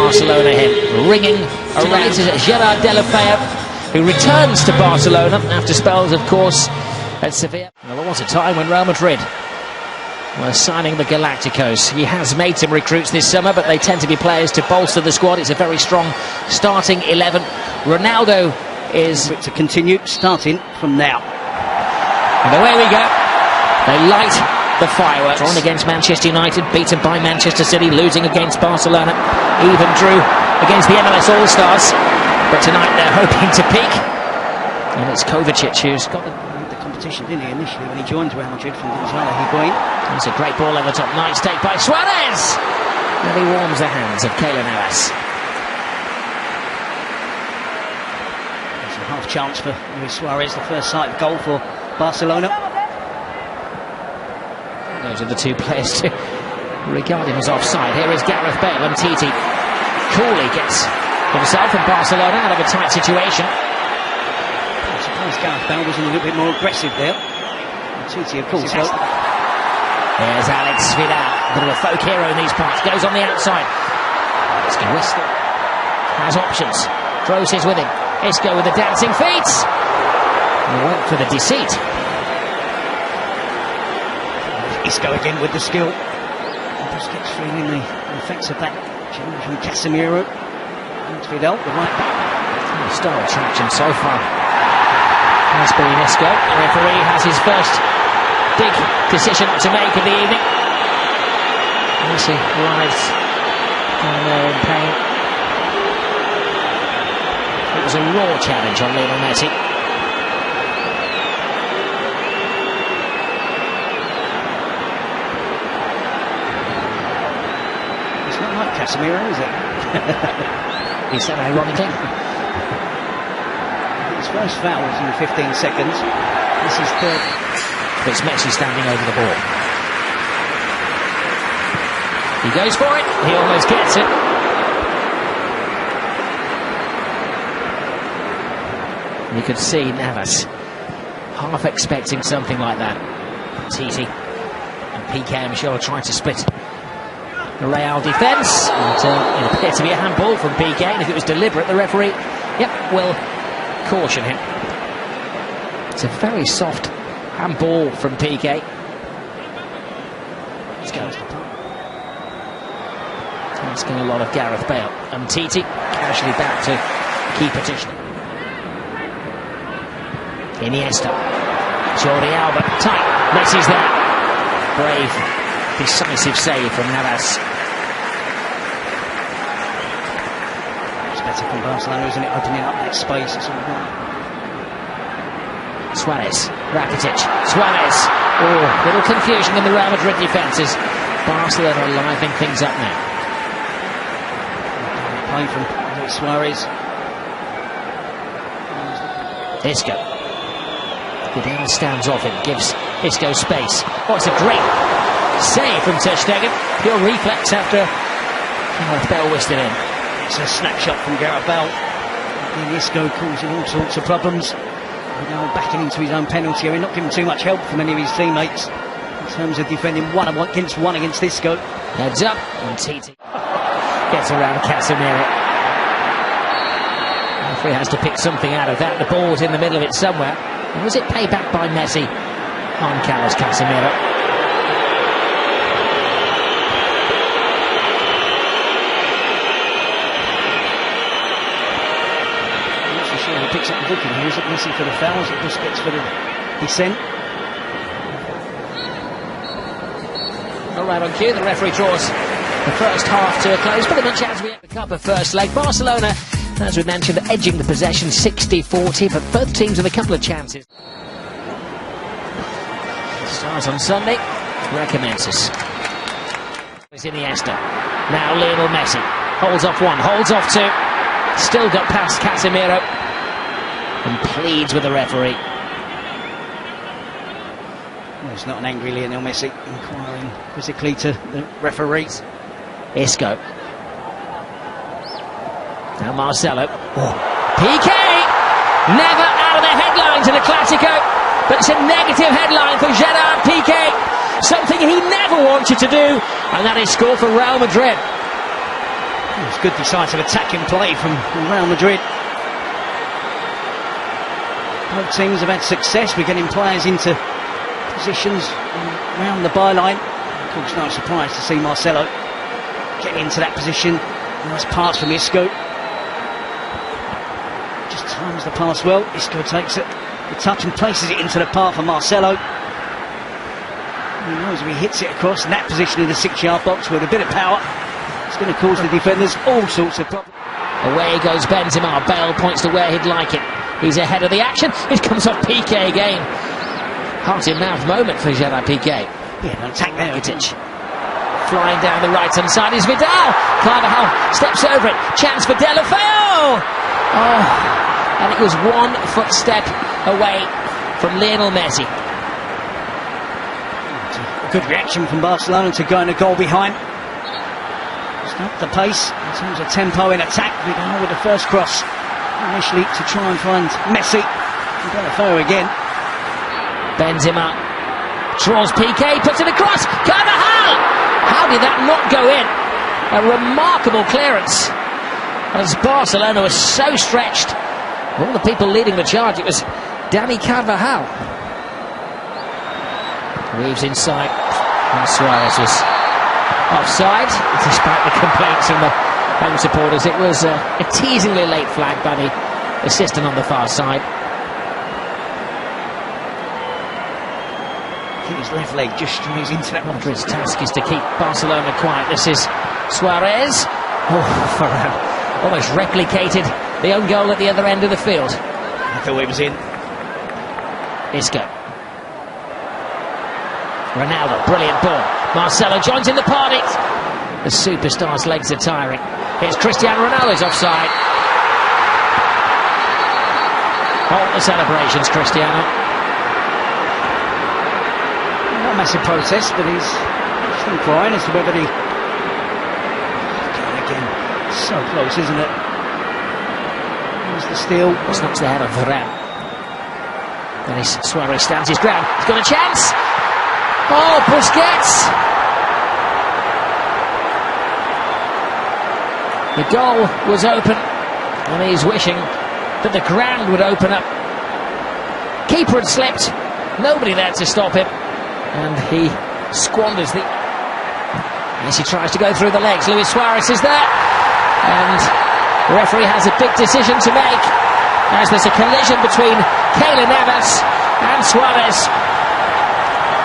Barcelona him, ringing around Gerard Deulofeu, who returns to Barcelona after spells, of course, at Sevilla. Well, there was a time when Real Madrid were signing the Galacticos. He has made some recruits this summer, but they tend to be players to bolster the squad. It's a very strong starting 11. Ronaldo is to continue, starting from now. And away we go. They light the fireworks. On against Manchester United, beaten by Manchester City, losing against Barcelona, even drew against the MLS All-Stars. But tonight they're hoping to peak. And it's Kovacic who's got the competition, didn't he, initially when he joined Real Madrid from Gonzalo Higuain. It's a great ball over the top. Nice take by Suarez. And he warms the hands of Keylor Navas. There's a half chance for Luis Suarez, the first sight of goal for Barcelona. Those are the two players to regard him as offside. Here is Gareth Bale, and Titi coolly gets himself and Barcelona out of a tight situation. I suppose Gareth Bale was a little bit more aggressive there. And Titi, of course. There's Alex Vidal, a bit of a folk hero in these parts. Goes on the outside. Isco has options. Throws his with him. Isco with the dancing feet. And went for the deceit. Isco again with the skill. Busquets feeling the effects of that change from Casemiro. And Vidal, the right back. The star attraction so far has been Isco. The referee has his first big decision to make of the evening. Messi arrives down there in pain. It was a raw challenge on Lionel Messi. It's not like Casemiro, is it? He said ironically. His first foul was in 15 seconds. This is third. But it's Messi standing over the ball. He goes for it. He almost gets it. You could see Navas half expecting something like that. Titi and Piqué, I'm sure, trying to split the Real defence. And it appeared to be a handball from Piqué, and if it was deliberate, the referee, will caution him. It's a very soft handball from Piqué. Let's go. Asking a lot of Gareth Bale. And Titi casually back to key position. Iniesta. Jordi Alba. Tight. Messi's there. Brave, decisive save from Navas. It's better from Barcelona, isn't it? Opening up that space. It's all right. Suarez. Rakitic. Suarez. Oh, little confusion in the Real Madrid defences. Barcelona are livening things up now. Play from Suarez. Isco. Vidal stands off him, gives Isco space. Oh, it's a great save from Ter Stegen. Pure reflex after Gareth Bale whisked it in. It's a snapshot from Gareth Bale. And Isco causing all sorts of problems. Now backing into his own penalty area, not giving too much help from any of his teammates in terms of defending one against Isco. Heads up, and Titi gets around Casemiro. The referee has to pick something out of that. The ball was in the middle of it somewhere. Or was it paid back by Messi on Carlos Casemiro? I'm not so sure who picks up the booking here. Is it Messi for the foul? Is it Busquets for the descent? All right, on cue, the referee draws the first half to a close, pretty much as we have the cup of first leg. Barcelona, as we mentioned, edging the possession 60-40, but both teams with a couple of chances. Starts on Sunday, recommences. It's Iniesta. Now Lionel Messi holds off one, holds off two, still got past Casemiro and pleads with the referee. Well, it's not an angry Lionel Messi inquiring physically to the referees. Isco. Now Marcelo. Oh. Piqué! Never out of the headlines in a Clasico, but it's a negative headline for Gerard Piqué. Something he never wanted to do, and that is score for Real Madrid. It's good decisive attacking play from Real Madrid. Both teams have had success with getting players into positions around the byline. Of course, no surprise to see Marcelo getting into that position. Nice pass from Isco. Just times the pass well. Isco takes it, the touch, and places it into the path for Marcelo. He knows if he hits it across in that position in the 6-yard box with a bit of power, it's going to cause the defenders all sorts of problems. Away goes Benzema. Bale points to where he'd like it. He's ahead of the action. It comes off Piqué again. Heart-in-mouth moment for Gerard Piqué. Yeah, an attack there. Flying down the right-hand side is Vidal. Carvajal steps over it. Chance for Deulofeu. Oh, and it was 1 footstep away from Lionel Messi. A good reaction from Barcelona to going a goal behind. Up the pace in terms of tempo in attack. Vidal with the first cross initially to try and find Messi. Deulofeu again. Benzema draws Piqué, puts it across. Carvajal! How did that not go in? A remarkable clearance as Barcelona was so stretched. All the people leading the charge, it was Dani Carvajal. Weaves inside, and Suarez was offside, despite the complaints from the home supporters. It was a teasingly late flag by the assistant on the far side. His left leg just strays into that. Madrid's task is to keep Barcelona quiet. This is Suarez. Oh, Ferran almost replicated the own goal at the other end of the field. I thought it was in. Isco. Ronaldo, brilliant ball. Marcelo joins in the party. The superstar's legs are tiring. Here's Cristiano Ronaldo's offside. Hold the celebrations, Cristiano. Not a massive protest, but he's just inquiring as to whether he... Again, so close, isn't it? There's the steal. It's knocks the head of Varane. Then Suarez stands his ground. He's got a chance. Oh, Busquets! The goal was open, and he's wishing that the ground would open up. Keeper had slipped, nobody there to stop him, and he squanders the... As he tries to go through the legs, Luis Suarez is there, and the referee has a big decision to make, as there's a collision between Keylor Navas and Suarez.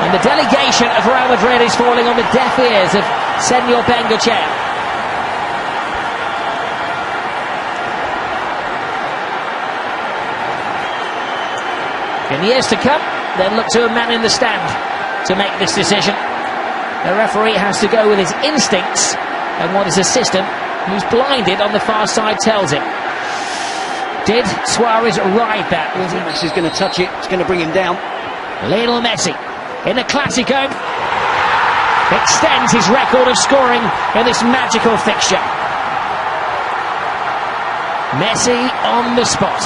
And the delegation of Real Madrid is falling on the deaf ears of Senor Bengochea. In years to come, they'll look to a man in the stand to make this decision. The referee has to go with his instincts and what his assistant, who's blinded on the far side, tells him. Did Suarez ride that? Messi's going to touch it, it's going to bring him down. Lionel Messi in the Clasico extends his record of scoring in this magical fixture. Messi on the spot.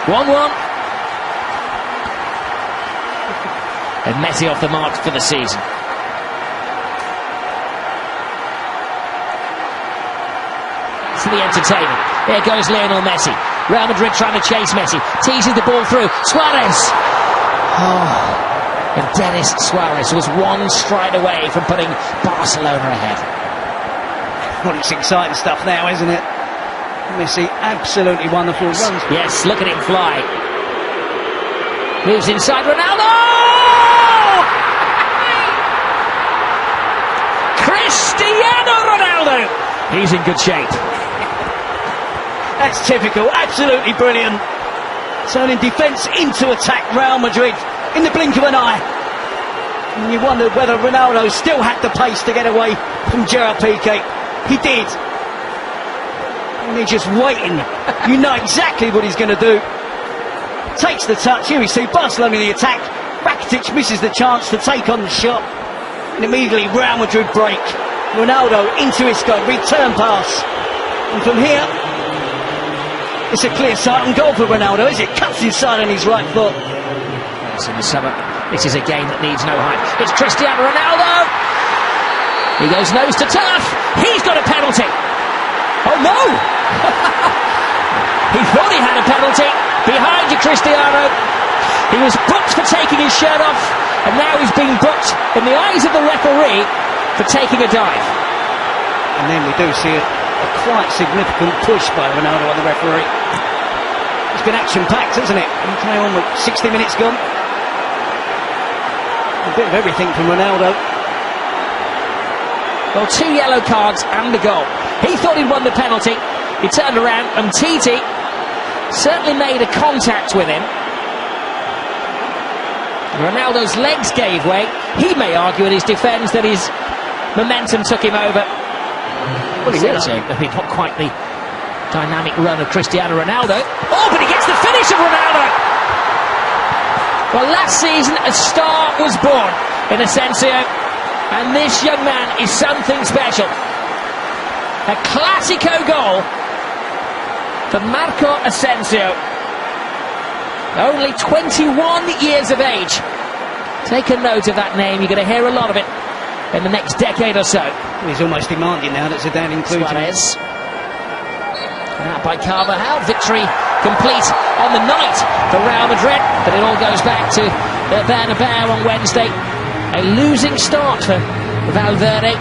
1-1. And Messi off the mark for the season. For the entertainment. Here goes Lionel Messi. Real Madrid trying to chase Messi. Teases the ball through. Suarez! Oh. And Denis Suarez was one stride away from putting Barcelona ahead. Well, it's exciting stuff now, isn't it? Messi absolutely wonderful runs. Yes, look at him fly. Moves inside Ronaldo! Cristiano Ronaldo! He's in good shape. That's typical, absolutely brilliant. Turning defence into attack, Real Madrid, in the blink of an eye. And you wondered whether Ronaldo still had the pace to get away from Gerard Piqué. He did. And he's just waiting. You know exactly what he's going to do. Takes the touch. Here we see Barcelona in the attack. Rakitic misses the chance to take on the shot. And immediately Real Madrid break. Ronaldo into Isco, return pass. And from here, it's a clear sight and goal for Ronaldo, as it cuts inside on his right foot. Yes, in the summer, this is a game that needs no hype. It's Cristiano Ronaldo! He goes nose to turf. He's got a penalty. Oh no! He thought he had a penalty. Behind you, Cristiano. He was booked for taking his shirt off, and now he's being booked in the eyes of the referee for taking a dive. And then we do see a quite significant push by Ronaldo on the referee. It's been action-packed, hasn't it? Okay, on with 60 minutes gone. A bit of everything from Ronaldo. Well, 2 yellow cards and a goal. He thought he'd won the penalty. He turned around, and Titi certainly made a contact with him. Ronaldo's legs gave way. He may argue in his defence that his momentum took him over. Well, he will. Maybe not quite the dynamic run of Cristiano Ronaldo. Oh, but he gets the finish of Ronaldo! Well, last season a star was born in Asensio, and this young man is something special. A Clasico goal for Marco Asensio. Only 21 years of age. Take a note of that name. You're going to hear a lot of it in the next decade or so. He's almost demanding now that Zidane includes him. Suarez. Out by Carvajal. Victory complete on the night for Real Madrid. But it all goes back to Bernabeu on Wednesday. A losing start for Valverde.